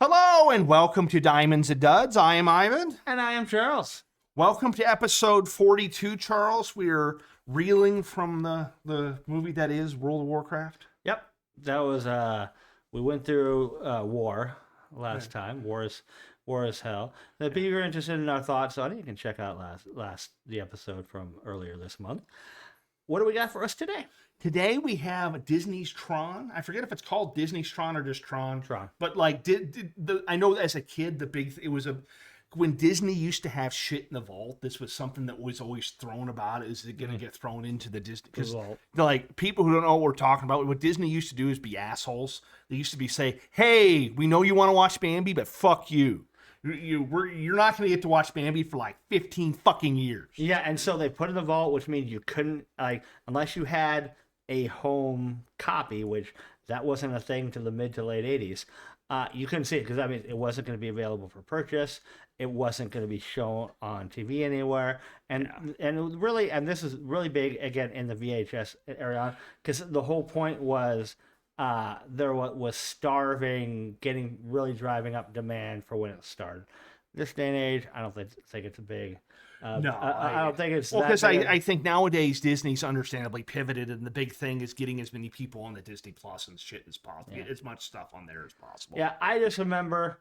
Hello and welcome to Diamonds and Duds. I am Ivan. And I am Charles. Welcome to episode 42, Charles. We're reeling from the movie that is World of Warcraft. Yep. That was we went through war last time. War is hell. If you're interested in our thoughts on it, you can check out the episode from earlier this month. What do we got for us today? Today we have Disney's Tron. I forget if it's called Disney's Tron or just Tron. Tron. But like, I know as a kid, when Disney used to have shit in the vault, this was something that was always thrown about. Is it going to get thrown into the Disney? Because like people who don't know what we're talking about, what Disney used to do is be assholes. They used to say, "Hey, we know you want to watch Bambi, but fuck you. You're not going to get to watch Bambi for like 15 fucking years." Yeah, and so they put it in the vault, which means you couldn't unless you had a home copy, which that wasn't a thing to the mid to late 80s. You couldn't see it because it wasn't going to be available for purchase. It wasn't going to be shown on TV anywhere, and this is really big again in the VHS area because the whole point was there was starving, driving up demand for when it started. This day and age, I don't think it's a big. No, I don't think it's because I think nowadays Disney's understandably pivoted, and the big thing is getting as many people on the Disney Plus and shit as possible. Get as much stuff on there as possible. Yeah, I just remember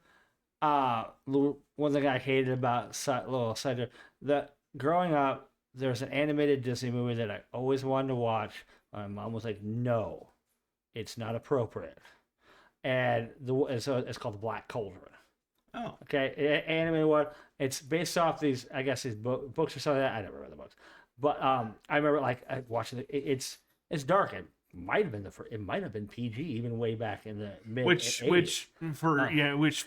one thing I hated about that growing up, there's an animated Disney movie that I always wanted to watch. My mom was like, "No, it's not appropriate," and so it's called The Black Cauldron. Oh, okay, animated one. It's based off these books or something. I never read the books, but I remember watching it. It's dark. It might have been PG even way back in the mid. Which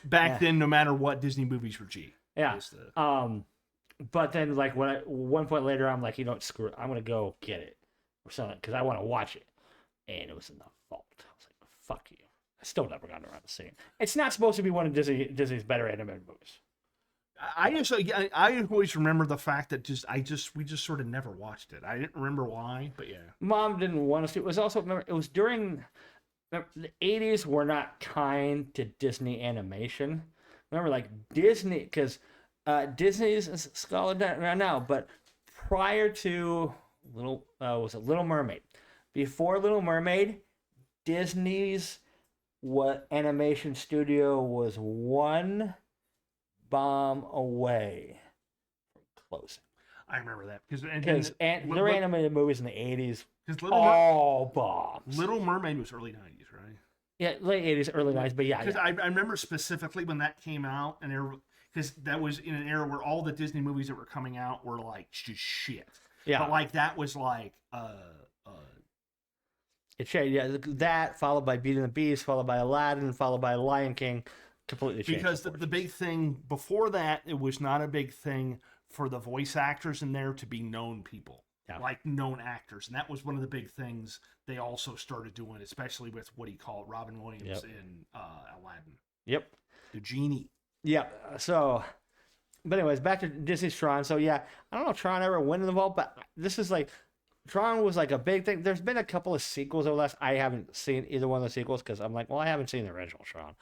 back then, no matter what, Disney movies were G. Yeah. But then one point later, I'm like, screw it. I'm gonna go get it or something because I want to watch it, and it was in the vault. I was like, fuck you. I still never gotten around to seeing it. It's not supposed to be one of Disney's better animated movies. I always remember the fact that we just sort of never watched it. I didn't remember why, but yeah. Mom didn't want us to. It was also it was during the 80s were not kind to Disney animation. Remember Disney because Disney's Scholar right now, but prior to Little Mermaid. Before Little Mermaid, Disney's animation studio was one bomb away from closing. I remember that because their animated movies in the 80s bombs. Little Mermaid was early 90s, right? Yeah, late 80s, early 90s, but yeah. Because I remember specifically when that came out, and because that was in an era where all the Disney movies that were coming out were like just shit. Yeah, but that was like it changed. Yeah, that followed by Beauty and the Beast, followed by Aladdin, followed by Lion King. Completely changed. Because the big thing before that, it was not a big thing for the voice actors in there to be known people, like known actors, and that was one of the big things they also started doing, especially with what he called Robin Williams in Aladdin. Yep, the genie. Yep. So, but anyways, back to Disney's Tron. So yeah, I don't know if Tron ever went in the vault, but this is Tron was a big thing. There's been a couple of sequels over the last. I haven't seen either one of the sequels because I'm like, well, I haven't seen the original Tron.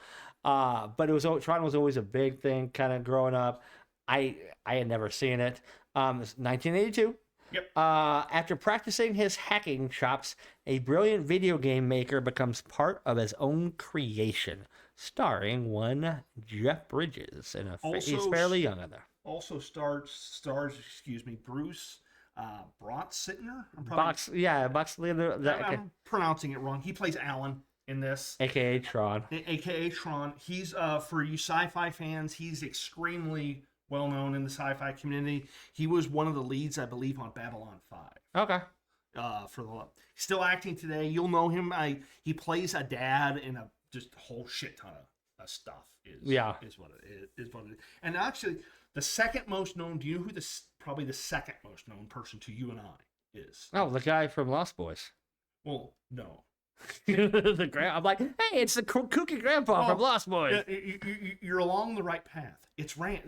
But Tron was always a big thing kind of growing up. I had never seen it. It's 1982. Yep. After practicing his hacking chops, a brilliant video game maker becomes part of his own creation, starring one Jeff Bridges, and he's fairly young in there. Also stars, Bruce Brotsitner. I'm pronouncing it wrong. He plays Alan in this, aka Tron. AKA Tron. He's for you sci-fi fans, he's extremely well known in the sci-fi community. He was one of the leads, I believe, on Babylon 5. Okay. Still acting today. You'll know him. He plays a dad in just a whole shit ton of stuff. Is what it is. And actually, the second most known. Do you know who probably the second most known person to you and I is? Oh, the guy from Lost Boys. Well, no. I'm like, hey, it's the kooky grandpa from Lost Boys. You're along the right path. It's Ram.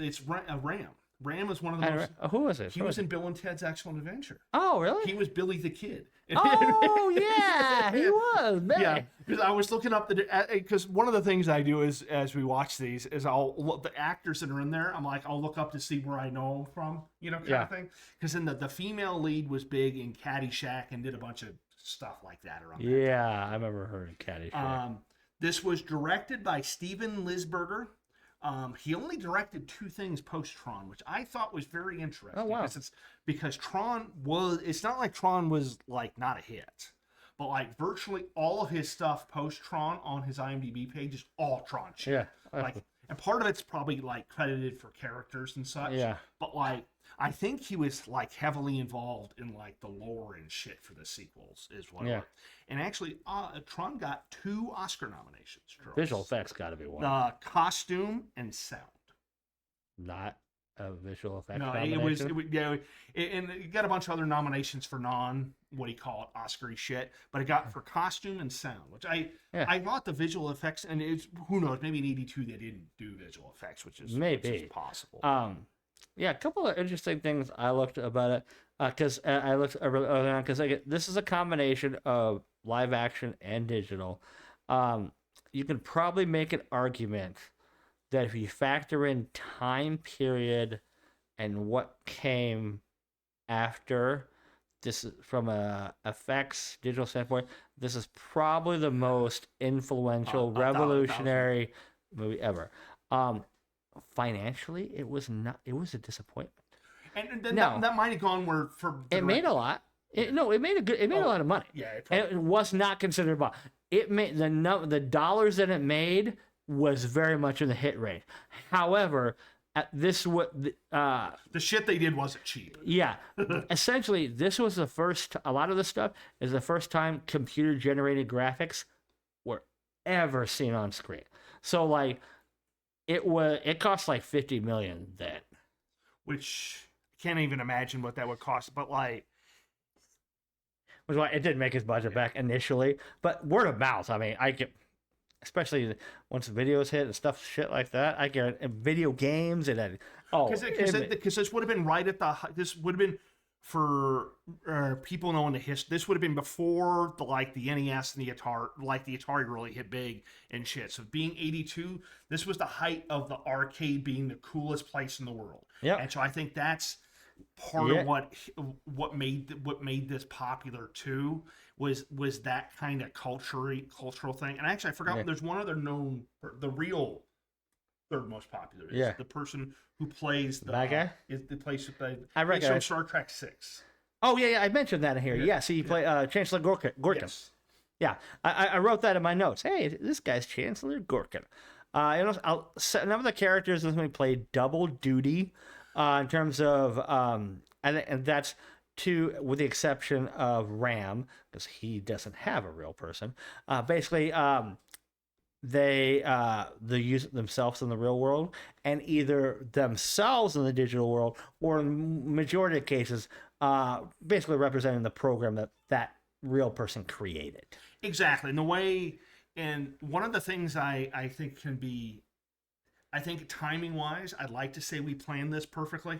Ram is one of the most. Who was it? He was in Bill and Ted's Excellent Adventure. Oh, really? He was Billy the Kid. Oh, yeah, he was. Man. Because I was looking up because one of the things I do is as we watch these is I'll look the actors that are in there. I'm like I'll look up to see where I know them from, kind of thing. Because then the female lead was big in Caddyshack and did a bunch of stuff like that around. Yeah, I remember her in Caddyshack. This was directed by Steven Lisberger. He only directed 2 things post Tron, which I thought was very interesting. Oh wow! Because Tron it's not like Tron was like not a hit. But like virtually all of his stuff post Tron on his IMDb page is all Tron shit. Yeah. Like, and part of it's probably like credited for characters and such. Yeah. But like, I think he was like heavily involved in like the lore and shit for the sequels is what. Yeah. And actually, Tron got 2 Oscar nominations. Charles. Visual effects got to be one. Costume and sound. Not a visual effects. No, nomination? it was and it got a bunch of other nominations for Oscar-y shit, but it got for costume and sound, which I thought the visual effects, and it's who knows, maybe in '82 they didn't do visual effects, which is possible. Yeah, a couple of interesting things I looked about it because I looked around because this is a combination of live action and digital. You can probably make an argument that if you factor in time period and what came after, this is from a effects digital standpoint, this is probably the most influential, revolutionary movie ever. Financially, it was not. It was a disappointment. And then that might have gone where for it made a lot. It made a lot of money. Yeah, and it was not considered bad. It made the dollars that it made was very much in the hit rate. However, the shit they did wasn't cheap. Yeah, essentially, this was the first. A lot of this stuff is the first time computer generated graphics were ever seen on screen. So like, it cost like $50 million then, which I can't even imagine what that would cost. But like, was why it didn't make his budget back initially. But word of mouth, I mean, I get. Especially once videos hit and stuff, shit like that. I get video games and because this would have been right at this would have been for people knowing the history. This would have been before the NES and the Atari, the Atari really hit big and shit. So being '82, this was the height of the arcade being the coolest place in the world. Yeah, and so I think that's part of what made this popular too. Was that kind of cultural thing. And actually I forgot there's one other known, the real third most popular is the person who plays the bad guy. I reckon from Star Trek 6. Oh yeah, I mentioned that in here. Yeah, so you play Chancellor Gorkin. Yes. Yeah, I wrote that in my notes. Hey, this guy's Chancellor Gorkin. None of the characters in this movie play double duty in terms of and that's with the exception of Ram, because he doesn't have a real person. Basically, they use it themselves in the real world, and either themselves in the digital world, or in majority of cases, basically representing the program that real person created. Exactly. And one of the things I think can be, I think timing wise, I'd like to say we planned this perfectly.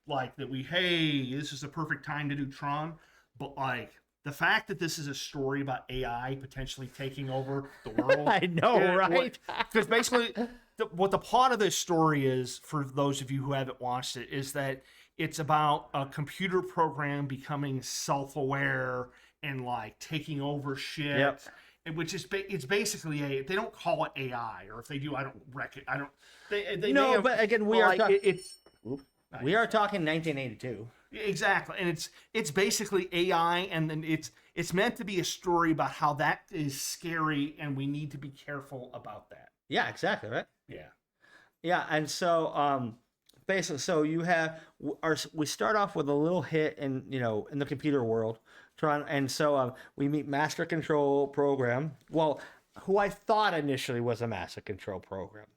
Like that this is the perfect time to do Tron. But like the fact that this is a story about AI potentially taking over the world. I know, right? Because basically what the plot of this story is, for those of you who haven't watched it, is that it's about a computer program becoming self-aware and like taking over shit. Yep. Which is it's basically they don't call it AI, or if they do, I don't reckon. I don't. They but again, we are we are talking 1982. Exactly, and it's basically AI, and then it's meant to be a story about how that is scary, and we need to be careful about that. Yeah, exactly, right? Yeah, and so basically, so you have we start off with a little hit in the computer world, Tron, and so we meet Master Control Program. Well, who I thought initially was a Master Control Program.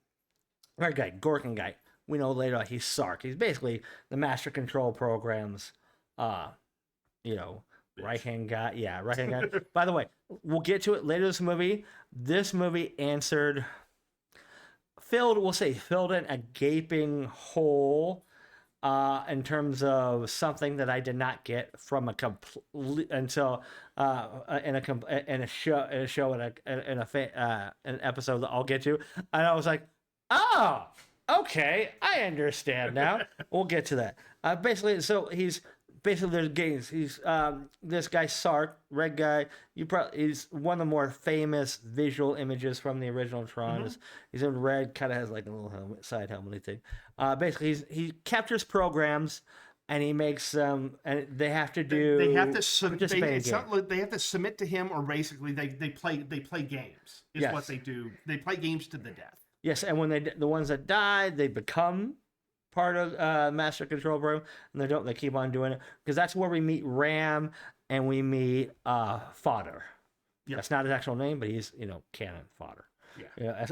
Right guy, Gorkin guy. We know later on he's Sark. He's basically the Master Control Program's, right-hand guy. Yeah, right-hand guy. By the way, we'll get to it later in this movie. This movie filled in a gaping hole in terms of something that I did not get from a complete until in a show an episode that I'll get to, and I was like, oh, okay, I understand now. We'll get to that. Basically, so he's basically there's games. He's this guy Sark, red guy. He's one of the more famous visual images from the original Tron. Mm-hmm. He's in red, kind of has like a little helmet, side helmet thing. Basically, he captures programs and he makes them, and they have to do. They have to submit. They have to submit to him, or basically they play games. Is Yes. what they do. They play games to the death. Yes, and when the ones that die, they become part of Master Control Program, and they keep on doing it because that's where we meet Ram and we meet Fodder. Yep. That's not his actual name, but he's canon Fodder. Yeah.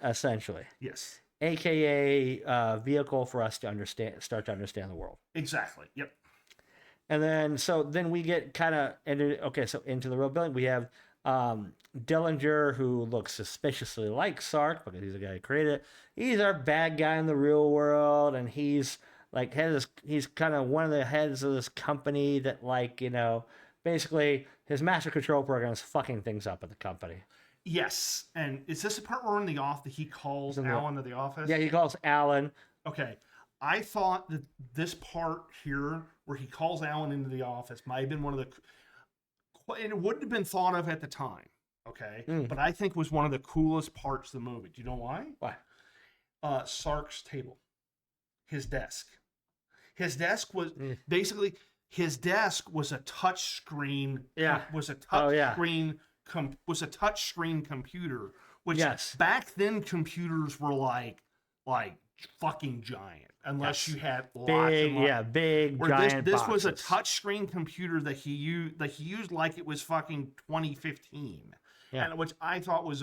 Essentially. Yes. AKA vehicle for us to start to understand the world. Exactly. Yep. And then we get kind of into the real building. We have Dillinger, who looks suspiciously like Sark because he's the guy who created it. He's our bad guy in the real world, and he's like he's kind of one of the heads of this company that basically his master control program is fucking things up at the company. Yes, and is this the part where he calls Alan to the office? Yeah, he calls Alan. Okay, I thought that this part here where he calls Alan into the office might have been one of the, and it wouldn't have been thought of at the time. Okay, but I think was one of the coolest parts of the movie. Do you know why? Why? Sark's table, his desk. His desk was basically his desk was a touch screen. Yeah, was a touch screen. Was a touch screen computer, which back then computers were like fucking giant, unless you had lots of big giant. This boxes. was a touch screen computer that he used like it was fucking 2015, and which I thought was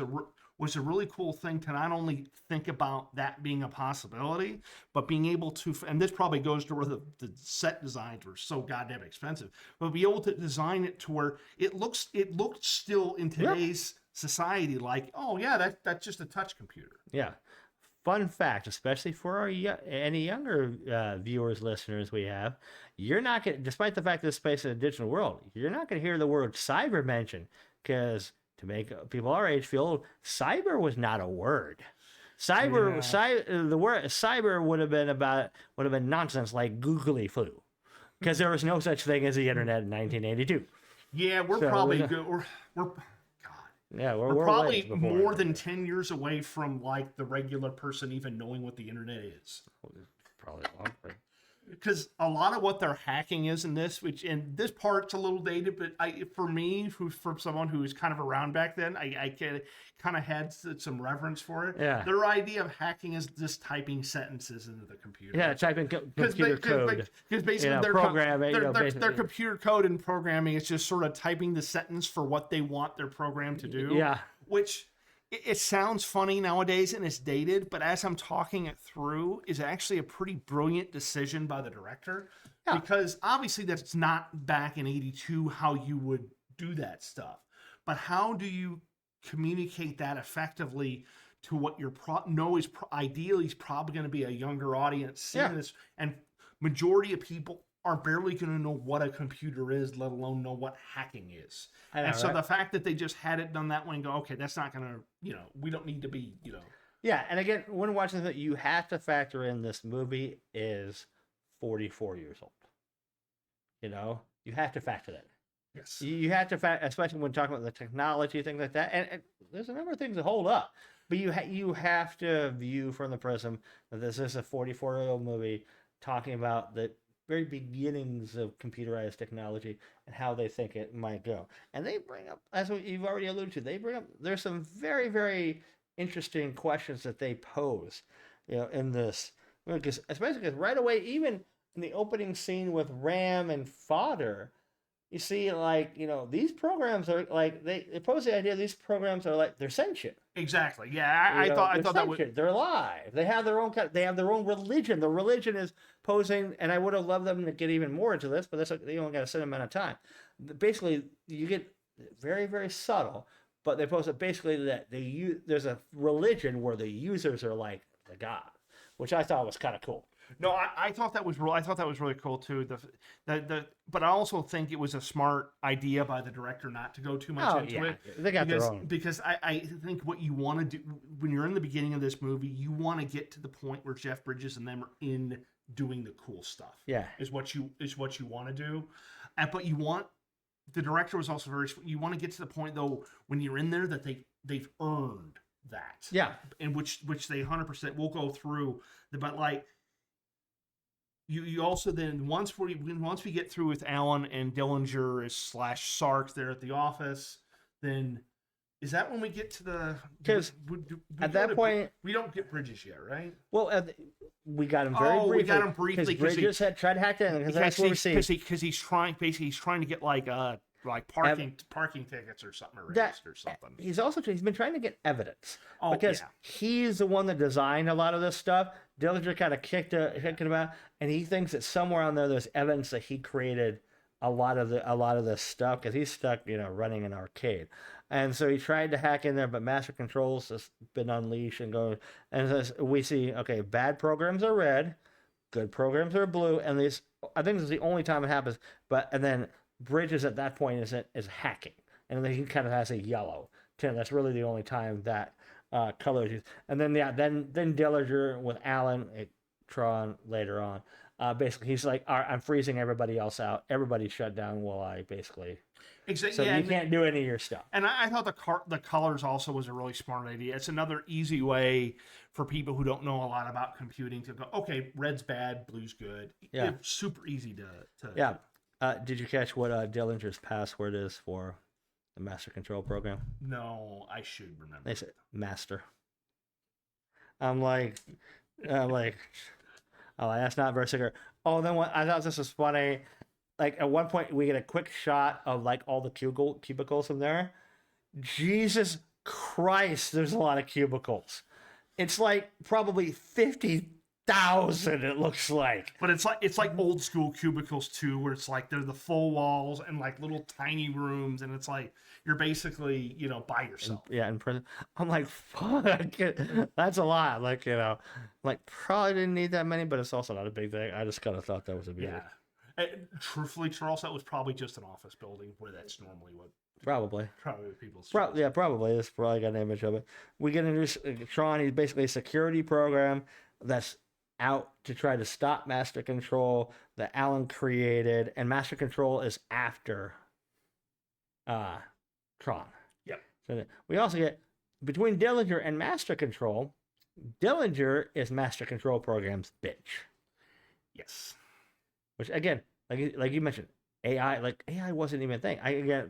a really cool thing to not only think about that being a possibility, but being able to, and this probably goes to where the set designs were so goddamn expensive, but be able to design it to where it looked still in today's society like, oh yeah, that's just a touch computer. Yeah. Fun fact, especially for any younger viewers, listeners we have, you're not going to, despite the fact that this space is a digital world, you're not going to hear the word cyber mentioned, because to make people our age feel old, cyber was not a word. The word cyber would have been nonsense like googly flu, because there was no such thing as the internet in 1982. Yeah, we're probably good. We're probably more than 10 years away from like the regular person even knowing what the internet is. Probably longer. Because a lot of what they're hacking is in this, and this part's a little dated, but for someone who was kind of around back then, I kind of had some reverence for it. Yeah. Their idea of hacking is just typing sentences into the computer. Yeah, typing computer code. Because basically their computer code and programming is just sort of typing the sentence for what they want their program to do. Yeah. Which it sounds funny nowadays and it's dated, but as I'm talking it through, is actually a pretty brilliant decision by the director. Yeah. Because obviously that's not back in 82 how you would do that stuff. But how do you communicate that effectively to what your ideally is probably going to be a younger audience seeing this, and majority of people are barely going to know what a computer is, let alone know what hacking is. So the fact that they just had it done that way and go, okay, that's not going to, we don't need to be, Yeah, and again, when watching it, you have to factor in this movie is 44 years old. You have to factor that. Yes. You have to factor, especially when talking about the technology, things like that. And there's a number of things that hold up. But you have to view from the prism that this is a 44-year-old movie talking about the very beginnings of computerized technology and how they think it might go. And they bring up, as you've already alluded to, there's some very, very interesting questions that they pose, in this. Especially because right away, even in the opening scene with Ram and Fodder, you see, these programs are they pose the idea these programs are they're sentient. Exactly. Yeah, I thought that was. They're alive. They have their own. They have their own religion. The religion is posing, and I would have loved them to get even more into this, but they only got a certain amount of time. Basically, you get very, very subtle, but they pose it basically that there's a religion where the users are like the god, which I thought was kind of cool. No, I thought that was real. I thought that was really cool too. But I also think it was a smart idea by the director not to go too much into it. They got their own. Because I think what you want to do when you're in the beginning of this movie, you want to get to the point where Jeff Bridges and them are in doing the cool stuff. Yeah, is what you want to do, but you want the director was also very. You want to get to the point though when you're in there that they've earned that. Yeah, and which they 100% will go through. But like. You also then once we get through with Alan and Dillinger / Sark there at the office, then is that when we get to the? Because at that point we don't get Bridges yet, right? Well, we got him very briefly. We got him briefly because Bridges had tried to hack in because that's what we see. Because he's trying to get like parking tickets or something erased or something. He's been trying to get evidence because he's the one that designed a lot of this stuff. Dillinger kind of kicked him out, and he thinks that somewhere on there's evidence that he created a lot of this stuff because he's stuck, running an arcade, and so he tried to hack in there, but Master Control's has been unleashed and going, and so we see bad programs are red, good programs are blue, and I think this is the only time it happens, and then Bridges at that point is hacking, and then he kind of has a yellow tint. That's really the only time that color is used. And then then Dillinger with Alan at Tron later on. Basically, he's like, all right, I'm freezing everybody else out. Everybody shut down while I basically. Exactly. So you can't do any of your stuff. And I thought the colors also was a really smart idea. It's another easy way for people who don't know a lot about computing to go, okay, red's bad, blue's good. Yeah. It's super easy to. Yeah. Did you catch what Dillinger's password is for the Master Control program? No, I should remember. They said master. I'm like, oh, that's not very secure. Oh, then I thought this was funny. Like at one point, we get a quick shot of like all the cubicles in there. Jesus Christ, there's a lot of cubicles. It's like probably 50,000. It looks like. But it's like old school cubicles too, where it's like they're the full walls and like little tiny rooms, and it's like you're basically by yourself. In prison. I'm like, fuck, that's a lot. Like probably didn't need that many, but it's also not a big thing. I just kind of thought that was a big. Yeah. Truthfully, Charles, that was probably just an office building where that's normally what. Probably people's. Probably. It's probably got an image of it. We get introduced Tron. He's basically a security program that's out to try to stop Master Control that Alan created, and Master Control is after Tron. Yep. So we also get between Dillinger and Master Control. Dillinger is Master Control program's bitch. Yes. Which again, like you mentioned, AI wasn't even a thing.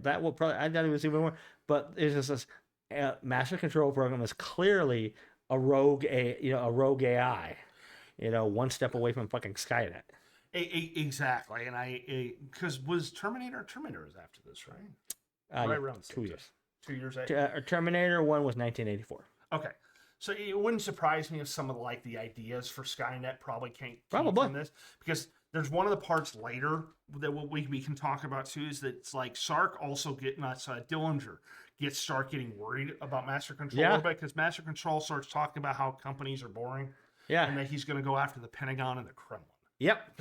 That will probably I doubt it was even more. But it's just this Master Control program is clearly a rogue AI. One step away from fucking Skynet. Exactly, and because was Terminator was after this, right? Right around 2 years. 2 years. Terminator 1 was 1984. Okay, so it wouldn't surprise me if some of the ideas for Skynet probably came from this, because there's one of the parts later that we can talk about too, is that it's like Sark also Dillinger gets getting worried about Master Control because Master Control starts talking about how companies are boring. Yeah. And that he's going to go after the Pentagon and the Kremlin. Yep.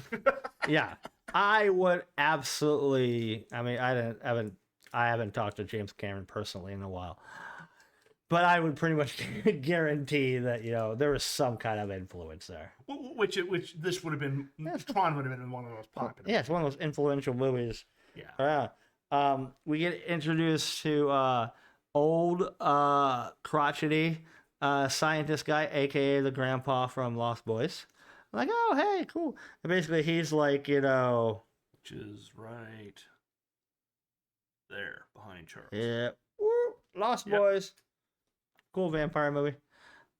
Yeah. I would absolutely. I mean, I haven't talked to James Cameron personally in a while, but I would pretty much guarantee that there was some kind of influence there. Which this would have been. Tron would have been one of the most popular. Yeah, it's one of those influential movies. Yeah. We get introduced to old crotchety scientist guy, aka the grandpa from Lost Boys. I'm like, oh hey, cool. And basically he's like, which is right there behind Charles. Yeah. Lost Boys. Cool vampire movie.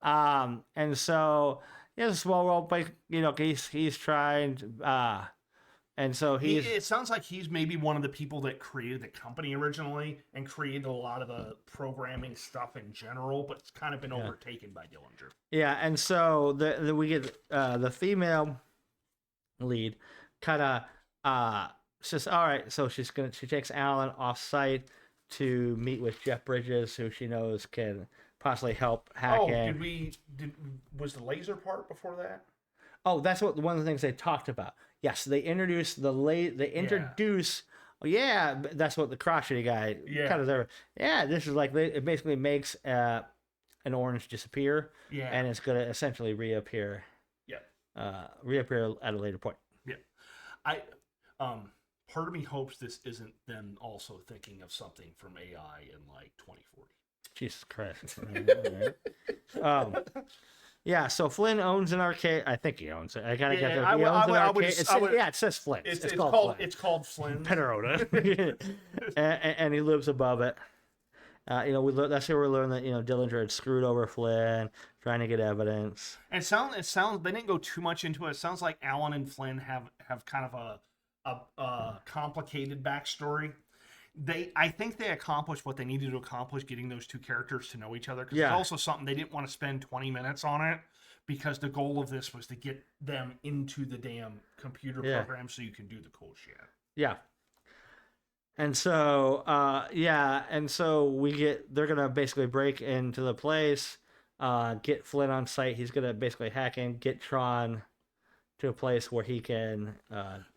And so he has a small role, but he's trying to and so it sounds like he's maybe one of the people that created the company originally and created a lot of the programming stuff in general, but it's kind of been overtaken by Dillinger. Yeah, and so we get the female lead kind of says, all right, so she takes Alan off site to meet with Jeff Bridges, who she knows can possibly help hacking. Was the laser part before that? Oh, that's what one of the things they talked about. Yes, they introduced They introduce. Oh yeah, that's what the crotchety guy kind of there. Yeah, this is like it basically makes an orange disappear, and it's gonna essentially reappear. Yeah. Reappear at a later point. Yeah. Part of me hopes this isn't them also thinking of something from AI in like 2040. Jesus Christ. Yeah, so Flynn owns an arcade. I think he owns it. I gotta get there. He owns an arcade. It says Flynn. It's called Flynn. It's called Flynn. Penarota. and he lives above it. That's where we learn that Dillinger had screwed over Flynn, trying to get evidence. And it sounds they didn't go too much into it. It sounds like Alan and Flynn have kind of a complicated backstory. I think they accomplished what they needed to accomplish, getting those two characters to know each other. Because it's also something they didn't want to spend 20 minutes on it, because the goal of this was to get them into the damn computer program so you can do the cool shit. Yeah. And so, they're gonna basically break into the place, get Flynn on site. He's gonna basically hack in, get Tron to a place where he can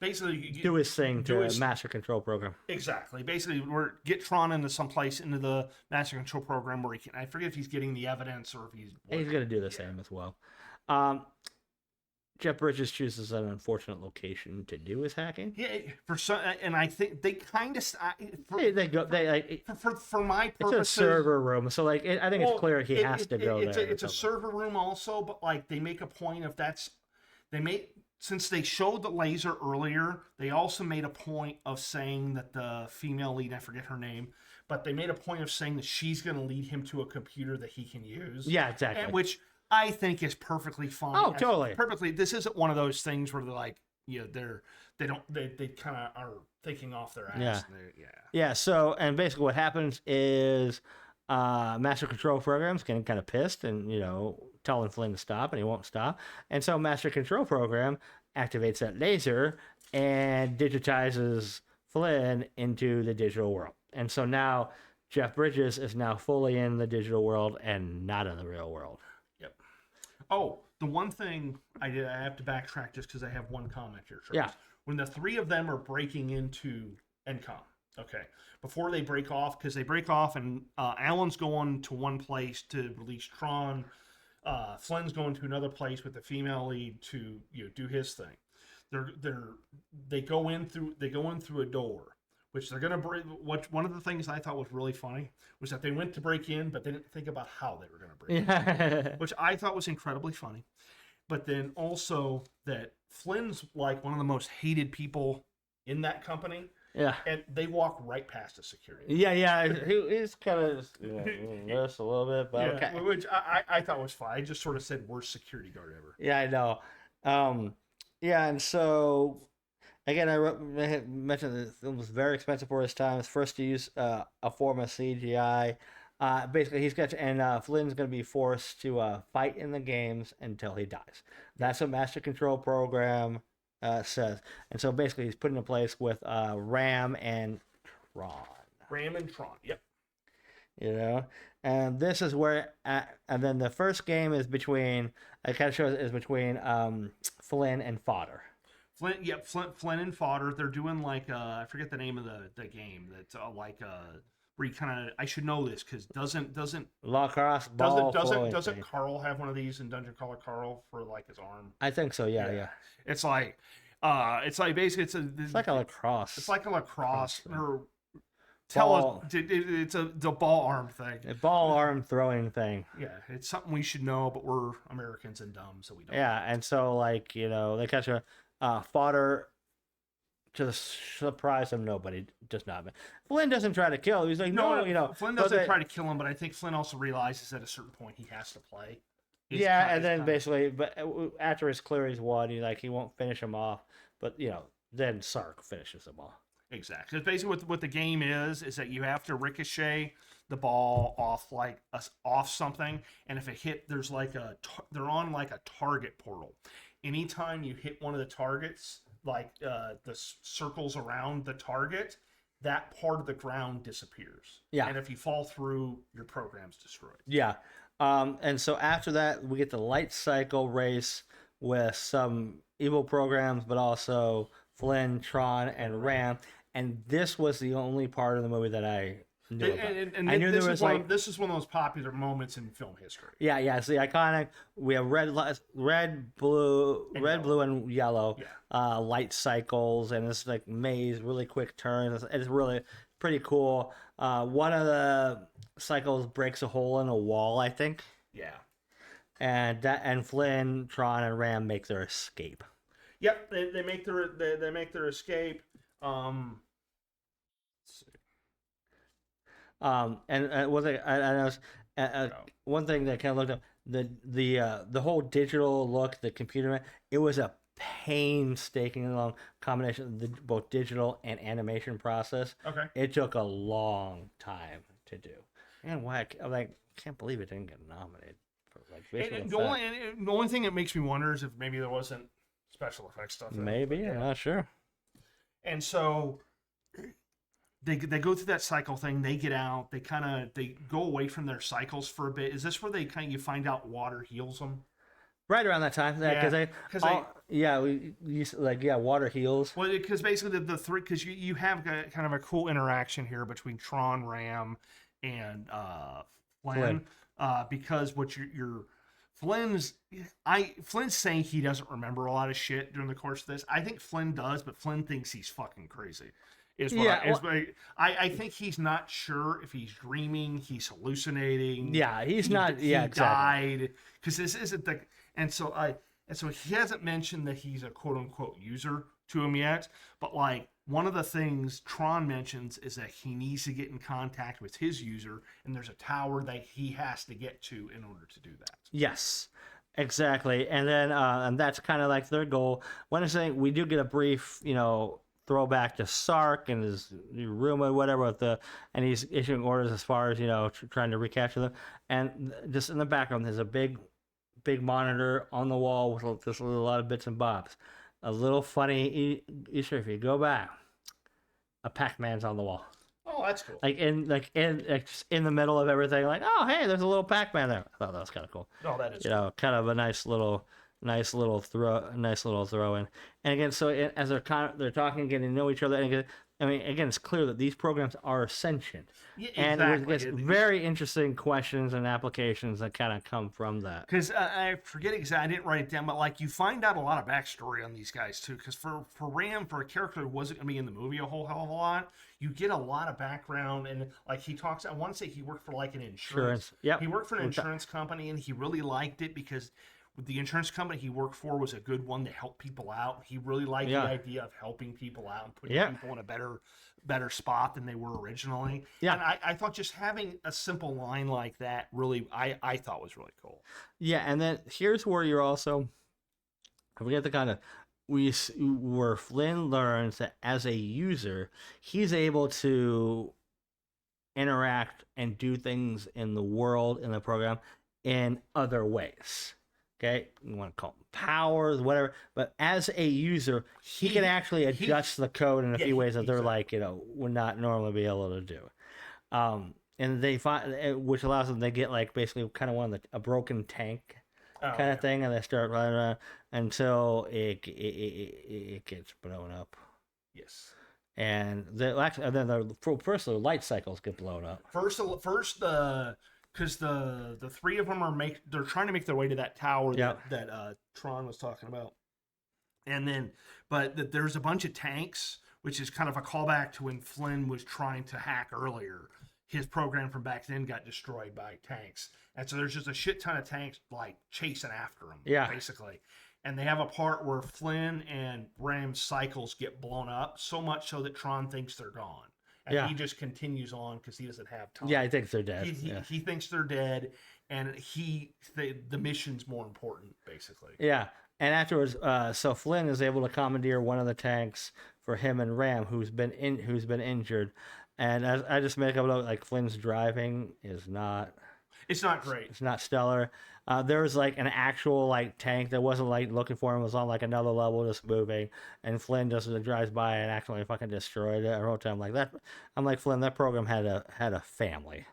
basically do his thing to master control program. Exactly. Basically, get Tron into the master control program where he can. I forget if he's getting the evidence or if he's gonna do the same as well. Jeff Bridges chooses an unfortunate location to do his hacking. Yeah, for some, and I think they kind of for my purposes. It's a server room, so I think it's clear he has to go there. It's a server room also, but they make a point of since they showed the laser earlier, they also made a point of saying that the female lead, I forget her name, but they made a point of saying that she's going to lead him to a computer that he can use. Yeah, exactly. Which I think is perfectly fine. Oh, totally. Perfectly. This isn't one of those things where they're they kind of are thinking off their ass. Yeah. So, and basically what happens is Master Control Program's getting kind of pissed and, telling Flynn to stop, and he won't stop. And so Master Control Program activates that laser and digitizes Flynn into the digital world. And so now Jeff Bridges is now fully in the digital world and not in the real world. Yep. Oh, the one thing I have to backtrack just because I have one comment here. Charles. Yeah. When the three of them are breaking into NCOM, okay, before they break off, because they break off and Alan's going to one place to release Tron, Flynn's going to another place with the female lead to do his thing. They go in through a door, which they're gonna break. One of the things I thought was really funny was that they went to break in, but they didn't think about how they were gonna break in, which I thought was incredibly funny. But then also that Flynn's like one of the most hated people in that company. Yeah. And they walk right past the security. Yeah. He's kind of nervous a little bit, but okay. Which I thought was fine. I just sort of said, worst security guard ever. Yeah, I know. And so, again, I mentioned that the film was very expensive for his time. It's first to use a form of CGI. Basically, Flynn's going to be forced to fight in the games until he dies. That's what Master Control Program says. And so basically he's put in a place with Ram and Tron. Yep. And this is where and then the first game is between Flynn and Fodder. Flynn and Fodder. They're doing I forget the name of the game. That's where you kind of, I should know this because doesn't lacrosse ball doesn't Carl have one of these in Dungeon Crawler Carl for his arm? I think so. Yeah. It's basically it's like a lacrosse. It's like a lacrosse or it's the ball arm thing. A ball arm throwing thing. Yeah, it's something we should know, but we're Americans and dumb, so we don't. Yeah, and so they catch a Fodder. To the surprise of nobody, does not. Flynn doesn't try to kill him. He's like, no. Flynn doesn't try to kill him, but I think Flynn also realizes at a certain point he has to play. And then basically, but after it's clear he's won, he won't finish him off. But then Sark finishes him off. Exactly. Because basically, what the game is that you have to ricochet the ball off something, and if it hit, there's they're on a target portal. Anytime you hit one of the targets, the circles around the target, that part of the ground disappears. Yeah. And if you fall through, your program's destroyed. Yeah. And so after that, we get the light cycle race with some evil programs, but also Flynn, Tron, and Ram. And this was the only part of the movie that I knew about. And I knew this there is was this is one of those popular moments in film history. Yeah, it's the iconic. We have red, blue, and yellow. Yeah. Light cycles, and it's like maze, really quick turns. It's really pretty cool. One of the cycles breaks a hole in a wall, I think. Yeah. And Flynn, Tron, and Ram make their escape. Yep, they make their escape. Let's see. And one thing I noticed, one thing that kind of looked up the whole digital look, the computer, it was a painstaking long combination of both digital and animation process. Okay. It took a long time to do, and why I'm like, can't believe it didn't get nominated for like visual effects. The only thing that makes me wonder is if maybe there wasn't special effects stuff. Maybe, I'm not sure. And so they go through that cycle thing. They get out. They go away from their cycles for a bit. Is this where they you find out water heals them? Right around that time, water heals. Well, because basically the three, because you have kind of a cool interaction here between Tron, Ram, and Flynn. Because what your Flynn's saying he doesn't remember a lot of shit during the course of this. I think Flynn does, but Flynn thinks he's fucking crazy. I think he's not sure if he's dreaming, he's hallucinating. Yeah, he's not. He died because this isn't the. And so he hasn't mentioned that he's a quote unquote user to him yet. But like one of the things Tron mentions is that he needs to get in contact with his user, and there's a tower that he has to get to in order to do that. Yes. Exactly, and then and that's kind of like their goal. When I say we do get a brief, throwback to Sark and his room or whatever and he's issuing orders as far as trying to recapture them. And just in the background, there's a big monitor on the wall with just a lot of bits and bobs. A little funny Easter if you go back, a Pac-Man's on the wall. Oh, that's cool. Like in the middle of everything, like, oh hey, there's a little Pac-Man there. I thought that was kind of cool. Oh, that is cool. Kind of a nice little throw in. And again, so as they're talking, getting to know each other, and again, it's clear that these programs are sentient. Yeah, exactly. And it's very interesting questions and applications that kind of come from that. Because I forget exactly, I didn't write it down, but like you find out a lot of backstory on these guys too. Because for Ram, for a character who wasn't going to be in the movie a whole hell of a lot, you get a lot of background. And like he talks, I want to say he worked for like an insurance. Yep. He worked for an insurance company, and he really liked it because the insurance company he worked for was a good one to help people out. He really liked the idea of helping people out and putting people in a better spot than they were originally. Yeah. And I thought just having a simple line like that really, I thought was really cool. Yeah, and then here's where you're also, we have to kind of, where Flynn learns that as a user, he's able to interact and do things in the world, in the program, in other ways. Okay, you want to call them powers, whatever. But as a user, he can actually adjust the code in a few ways that they're would not normally be able to do. And they find, which allows them to get like basically kind of a broken tank kind of thing, and they start running around until it gets blown up. Yes. And then first the light cycles get blown up. First because the three of them they're trying to make their way to that tower that Tron was talking about, and then there's a bunch of tanks, which is kind of a callback to when Flynn was trying to hack earlier. His program from back then got destroyed by tanks, and so there's just a shit ton of tanks like chasing after him, basically. And they have a part where Flynn and Ram's cycles get blown up so much so that Tron thinks they're gone. And he just continues on because he doesn't have time. Yeah, he thinks they're dead. He thinks they're dead, and the mission's more important, basically. Yeah, and afterwards, so Flynn is able to commandeer one of the tanks for him and Ram, who's been injured. And as I just make up like Flynn's driving is not. It's not great. It's not stellar. There was like an actual like tank that wasn't like looking for him, it was on like another level just moving, and Flynn just drives by and actually fucking destroyed it. I wrote down like that. I'm like, Flynn, that program had a family,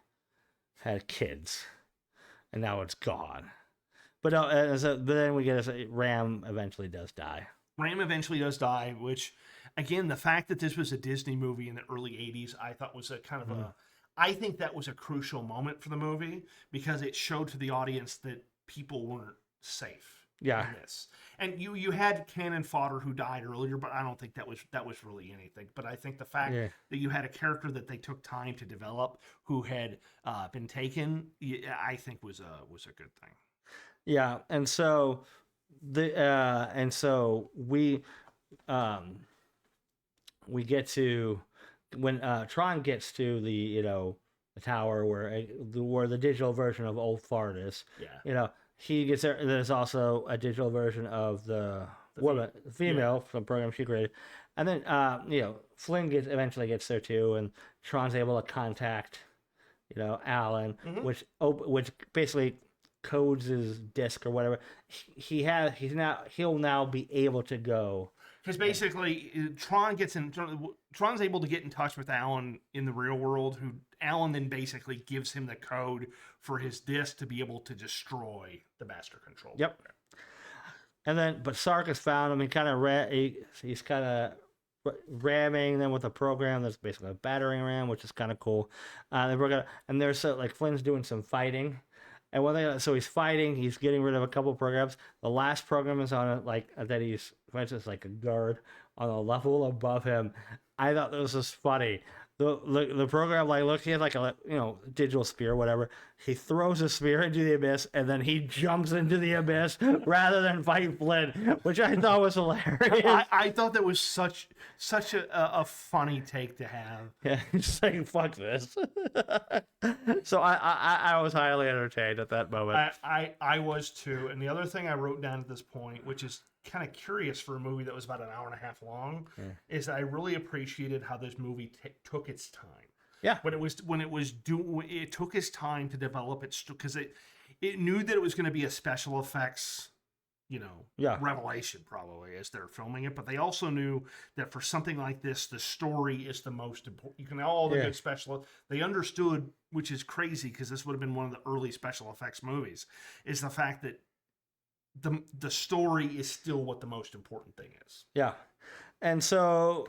had kids, and now it's gone. But but then we get Ram eventually does die. Ram eventually does die, which, again, the fact that this was a Disney movie in the early 80s, I thought was a kind of a. I think that was a crucial moment for the movie because it showed to the audience that people weren't safe in this. And you had cannon fodder who died earlier, but I don't think that was really anything. But I think the fact that you had a character that they took time to develop who had been taken, I think was a good thing. Yeah, and so we get to when Tron gets to the the tower where the digital version of Old Fart is. Yeah. He gets there. There's also a digital version of the woman, female from the program she created, and then Flynn eventually gets there too, and Tron's able to contact Alan, which basically codes his disc or whatever. He'll now be able to go. Because basically, Tron's able to get in touch with Alan in the real world, who Alan then basically gives him the code for his disc to be able to destroy the master control. Yep. And then, but Sark has found him. He's kind of ramming them with a program that's basically a battering ram, which is kind of cool. And there's Flynn's doing some fighting. And so he's fighting, he's getting rid of a couple of programs. The last program is on that he's, for instance, like a guard on a level above him. I thought this was funny. The program looks, he has a digital spear or whatever. He throws a spear into the abyss and then he jumps into the abyss rather than fight Flynn, which I thought was hilarious. I thought that was such a funny take to have. Yeah, just like fuck this. So I was highly entertained at that moment. I was too. And the other thing I wrote down at this point, which is kind of curious for a movie that was about an hour and a half long, is that I really appreciated how this movie took its time. Yeah, it took its time to develop it because it knew that it was going to be a special effects, revelation probably as they're filming it. But they also knew that for something like this, the story is the most important. You can have all the good special. They understood, which is crazy because this would have been one of the early special effects movies, is the fact that the story is still what the most important thing is. Yeah. And so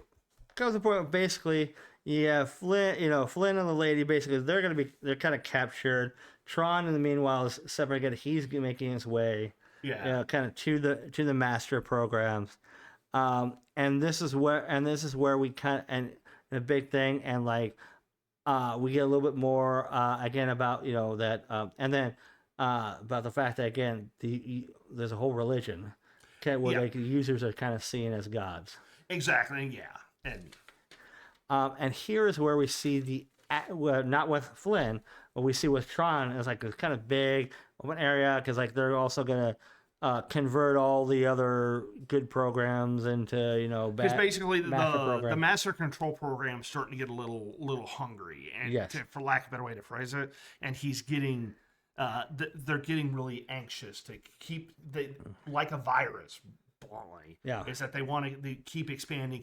comes the point basically, Flynn and the lady basically they're kind of captured. Tron in the meanwhile is separated. He's making his way kind of to the master programs. And this is where we kind of, and the big thing, and we get a little bit more again about that and then about the fact that again there's a whole religion, where the users are kind of seen as gods. Exactly. Yeah. And here is where we see not with Flynn, but we see with Tron is this kind of big open area because they're also gonna convert all the other good programs into because basically the master control program is starting to get a little hungry, and for lack of a better way to phrase it, and he's getting. They're getting really anxious to keep like a virus, bluntly. Yeah, is that they want to keep expanding.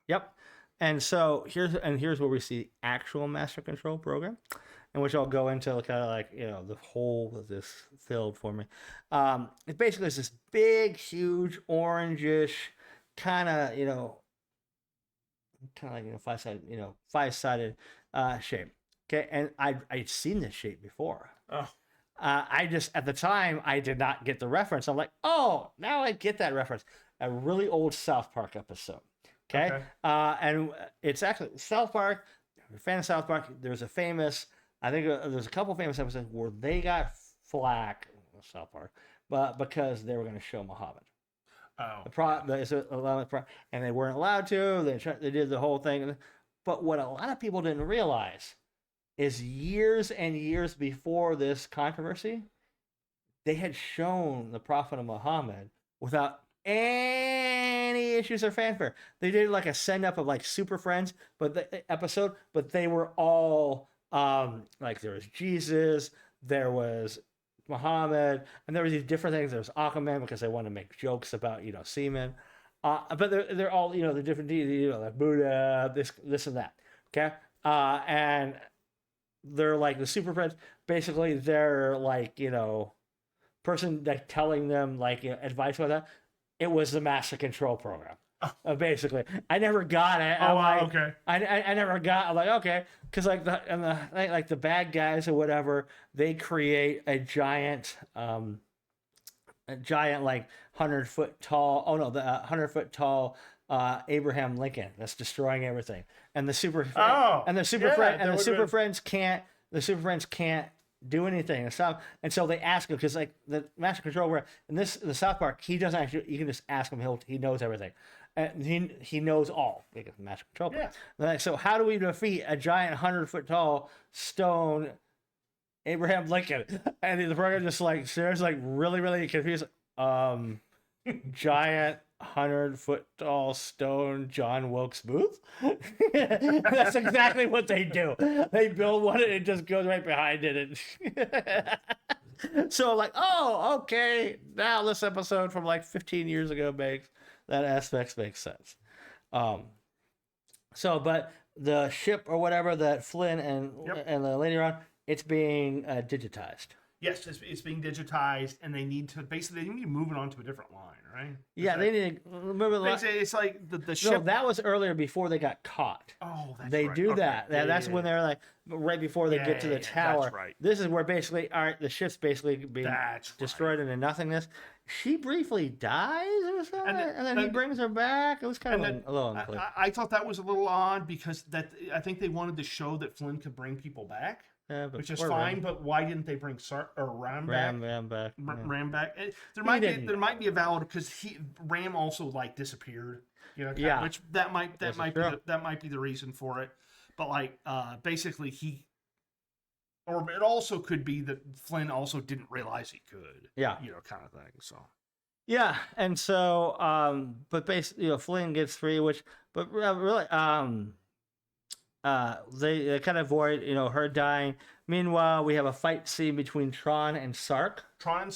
Yep, and so here's where we see the actual master control program, in which I'll go into kind of the whole of this filled for me. It basically is this big, huge, orangish kind of five-sided shape. Okay, and I'd seen this shape before. Oh. I just, at the time, I did not get the reference. I'm like, oh, now I get that reference. A really old South Park episode. Okay? And it's actually, South Park, if you're a fan of South Park, there's a couple famous episodes where they got flack, South Park, but because they were going to show Muhammad. Oh. And they weren't allowed to. They did the whole thing. But what a lot of people didn't realize is years and years before this controversy, they had shown the Prophet of Muhammad without any issues or fanfare. They did a send up of Super Friends, but they were all there was Jesus, there was Muhammad, and there was these different things. There was Aquaman because they wanted to make jokes about semen, but they're all the different deities, like Buddha, this and that. Okay, and they're the Super Friends. Basically, they're person like telling them like advice about that, it was the master control program. Basically, I never got it. Oh, wow, like, okay. I never got. I'm like, okay, because like the bad guys or whatever, they create a giant like 100-foot tall. Oh no, the 100-foot tall Abraham Lincoln that's destroying everything, and the super friends can't. The super friends can't do anything and stuff. And so they ask him because like the master controller in the South Park, he doesn't actually. You can just ask him; he knows everything. And he knows all because master controller. Yeah. Like, so how do we defeat a giant 100-foot tall stone Abraham Lincoln? And the program just like stares like really confused. Giant 100-foot tall stone John Wilkes Booth. That's exactly what they do. They build one and it just goes right behind it. So like, oh, okay. Now this episode from like 15 years ago makes sense. So, but the ship or whatever that Flynn and the lady are on, it's being digitized. Yes, it's being digitized, and they need to move it on to a different line, right? Yeah, they need to remember. It's like the ship. No, that was earlier before they got caught. Oh, that's they right. do Okay. that. That's when they're like right before they get to the tower. That's right. This is where basically, all right, the ship's basically being destroyed into nothingness. She briefly dies or something, and then he brings her back. It was kind of a little unclear. I thought that was a little odd because I think they wanted to show that Flynn could bring people back. Yeah, which is fine, but why didn't they bring Ram back? Ram back. There might be a valid because Ram also like disappeared. You know, which that might be the reason for it. But like basically or it also could be that Flynn also didn't realize he could. Yeah, you know, kind of thing. So. Yeah, and so but basically, Flynn gets free, but really they kind of avoid, her dying. Meanwhile, we have a fight scene between Tron and Sark. And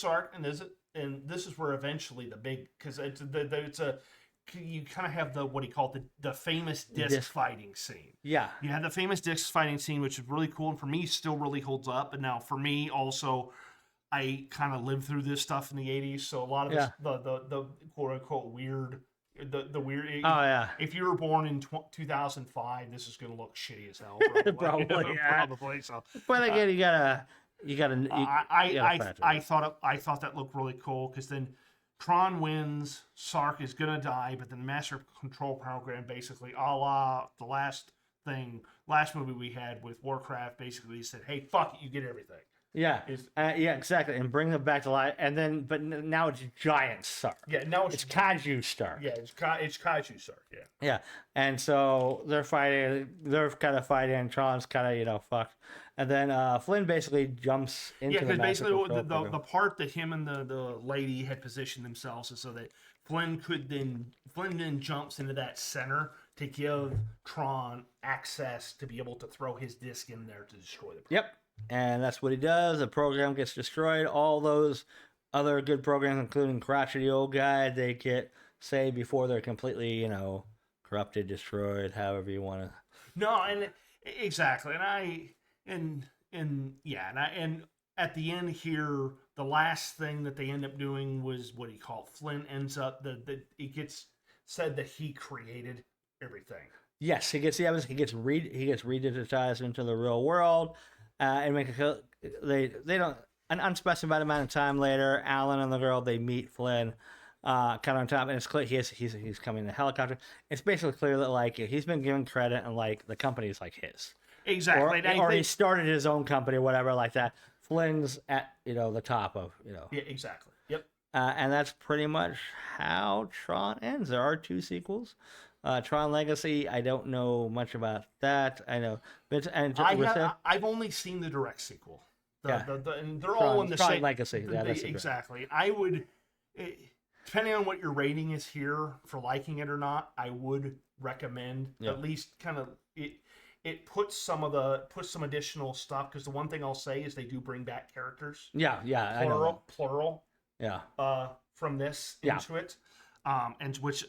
this is where eventually the big, because you kind of have what he called the famous disc fighting scene. Yeah, you had the famous disc fighting scene, which is really cool, and for me still really holds up. And now for me also, I kind of lived through this stuff in the 80s, so a lot of this, the quote unquote weird. The weird. Oh yeah. If you were born in 2005, this is going to look shitty as hell. Probably. Probably. So, but again, you gotta. I thought that looked really cool because then Tron wins, Sark is gonna die, but then the Master Control Program basically, a la the last movie we had with Warcraft, basically said, "Hey, fuck it, you get everything." Yeah, exactly, and bring them back to life, and then, but now it's giant Sark. Yeah, now it's Kaiju Sark. Yeah, it's Kaiju Sark. Yeah. Yeah, and so they're fighting. They're kind of fighting, and Tron's kind of fucked, and then Flynn basically jumps into the Master Control Program. The part that him and the lady had positioned themselves is so that Flynn then jumps into that center to give Tron access to be able to throw his disc in there to destroy the program. Yep. And that's what he does. The program gets destroyed. All those other good programs, including Crotchety Old Guy, they get saved before they're completely, corrupted, destroyed, however you want to. No, and exactly. And at the end here, the last thing that they end up doing was what he called Flynn ends up it gets said that he created everything. Yes, he gets the evidence. He gets redigitized into the real world. And they don't, an unspecified amount of time later, Alan and the girl, they meet Flynn kind of on top, and it's clear he's coming in a helicopter. It's basically clear that like he's been given credit and like the company's like his. Exactly. Or he started his own company or whatever like that. Flynn's at the top of Yeah, exactly. Yep. And that's pretty much how Tron ends. There are 2 sequels. Tron Legacy, I don't know much about that. I know, I've only seen the direct sequel. And they're Tron, all in the Tron same Legacy. Exactly. I would, depending on what your rating is here for liking it or not, I would recommend at least kind of it. It puts some additional stuff because the one thing I'll say is they do bring back characters. Yeah, plural. Yeah. From this into it. And which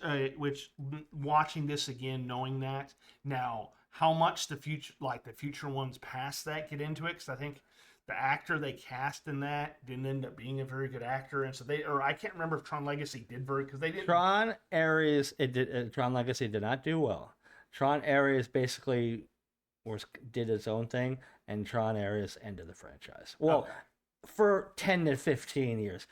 watching this again, knowing that now how much the future ones past that get into it, because I think the actor they cast in that didn't end up being a very good actor, and so I can't remember if Tron Legacy did because they didn't. Tron Ares, Tron Legacy did not do well. Tron Ares basically did its own thing, and Tron Ares ended the franchise. Well, for 10 to 15 years.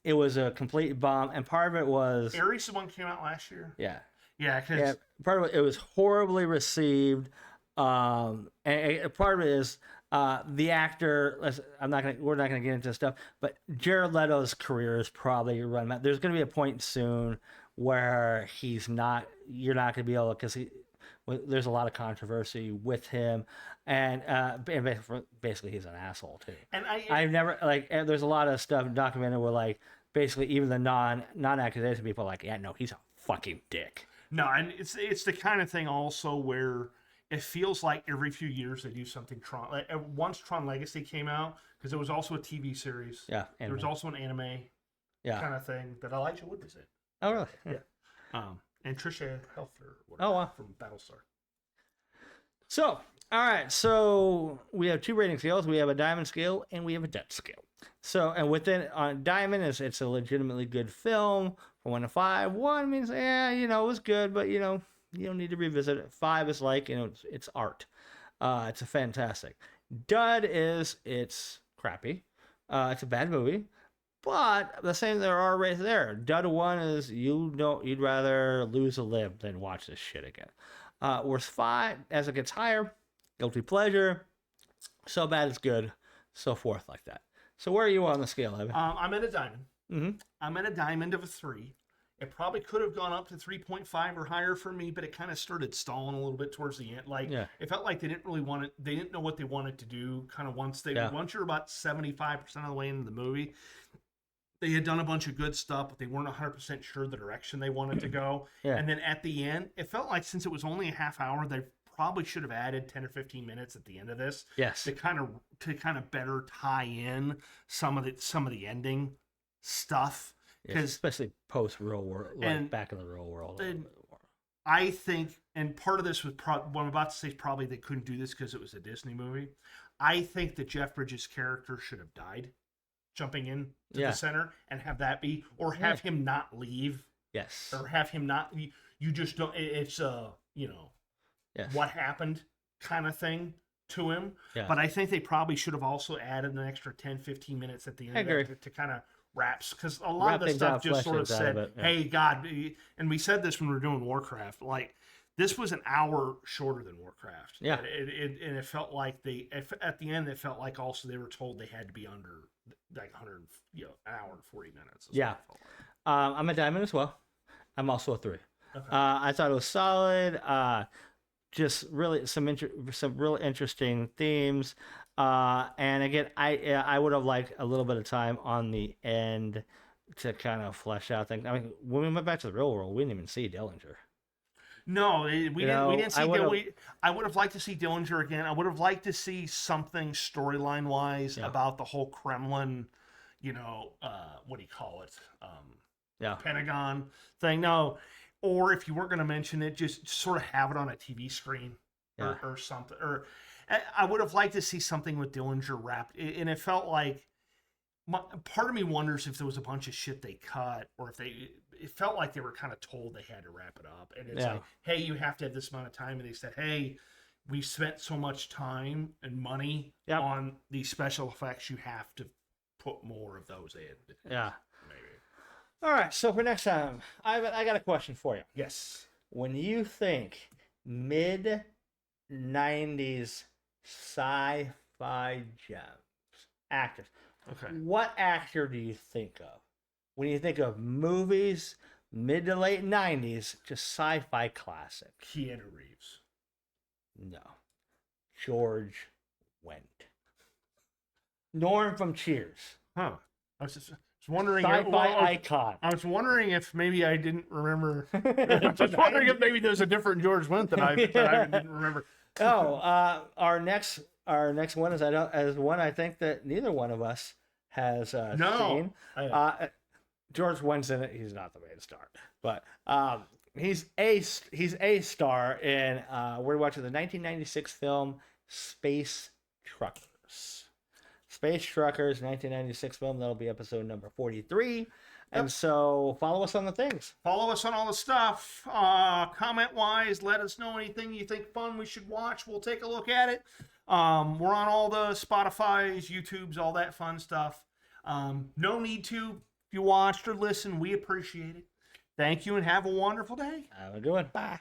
It was a complete bomb, and part of it was... Ares, the one came out last year? Yeah. Yeah, part of it was horribly received, and part of it is the actor. We're not gonna get into stuff, but Jared Leto's career is probably run out. There's gonna be a point soon where you're not gonna be able to, because there's a lot of controversy with him, and basically he's an asshole too. And I've never there's a lot of stuff documented where basically even the non-accusation people are yeah, no, he's a fucking dick. No, and it's the kind of thing also where it feels like every few years they do something Tron. Once Tron Legacy came out, because there was also a TV series. Yeah, there was also an anime. Yeah, kind of thing that Elijah Wood was in. Oh really? Yeah. And Trisha Helfer. Oh wow. From Battlestar. So all right, so we have 2 rating scales. We have a diamond scale and we have a depth scale. So, and within on diamond it's a legitimately good film. From 1 to 5, 1 means it was good, but you don't need to revisit it. 5 is it's art. It's a fantastic. Dud is it's crappy. It's a bad movie, but the same there are right there. Dud 1 is you'd rather lose a limb than watch this shit again. Whereas 5, as it gets higher, guilty pleasure, so bad it's good, so forth like that. So where are you on the scale, Evan? I'm at a diamond. Mm-hmm. I'm at a diamond of a 3. It probably could have gone up to 3.5 or higher for me, but it kind of started stalling a little bit towards the end. It felt like they didn't really want it. They didn't know what they wanted to do. Kind of once you're about 75% of the way into the movie, they had done a bunch of good stuff, but they weren't 100% sure the direction they wanted to go. Yeah. And then at the end, it felt like since it was only a half hour, they probably should have added 10 or 15 minutes at the end of this. Yes. To kind of better tie in some of the ending stuff. Yes, especially post real world, back in the real world. I think, and part of this was what I'm about to say is probably they couldn't do this because it was a Disney movie. I think that Jeff Bridges' character should have died, jumping in to the center, and have that be, or have him not leave. Yes. Or have him not. You just don't. It's what happened kind of thing to him. Yeah. But I think they probably should have also added an extra 10, 15 minutes at the end of that to kind of wraps, because a lot of the stuff just sort of said, hey, God, and we said this when we were doing Warcraft, this was an hour shorter than Warcraft. Yeah. And it felt like at the end, it felt like also they were told they had to be under an hour and 40 minutes. Yeah. I'm a diamond as well. I'm also a 3. Okay. I thought it was solid. Just really some real interesting themes. And again, I would have liked a little bit of time on the end to kind of flesh out things. I mean, when we went back to the real world, we didn't even see Dillinger. No, we didn't see Dillinger. I would have liked to see Dillinger again. I would have liked to see something storyline wise about the whole Kremlin, what do you call it? Pentagon thing. No. Or if you weren't going to mention it, just sort of have it on a TV screen or something. Or I would have liked to see something with Dillinger wrapped. And it felt like, part of me wonders if there was a bunch of shit they cut, or if it felt like they were kind of told they had to wrap it up. And it's like, hey, you have to have this amount of time. And they said, hey, we spent so much time and money on these special effects. You have to put more of those in. Yeah. Maybe. All right, so for next time, I got a question for you. Yes. When you think mid-90s sci-fi gems, actors, what actor do you think of? When you think of movies, mid to late 90s, just sci-fi classic. Keanu Reeves. No. George Wendt. Norm from Cheers. Huh. I was wondering, sci-fi icon. I was wondering if maybe I didn't remember. I was wondering if maybe there's a different George Wendt that I didn't remember. Our next one is one I think that neither one of us has seen. George Wendt's in it. He's not the main star, but He's a star in we're watching the 1996 film Space Truckers. Space Truckers 1996 film, that'll be episode number 43. And so follow us on the things. Follow us on all the stuff. Comment wise, let us know anything you think fun we should watch. We'll take a look at it. We're on all the Spotify's, YouTube's, all that fun stuff. No need to. If you watched or listened, we appreciate it. Thank you and have a wonderful day. Have a good one. Bye.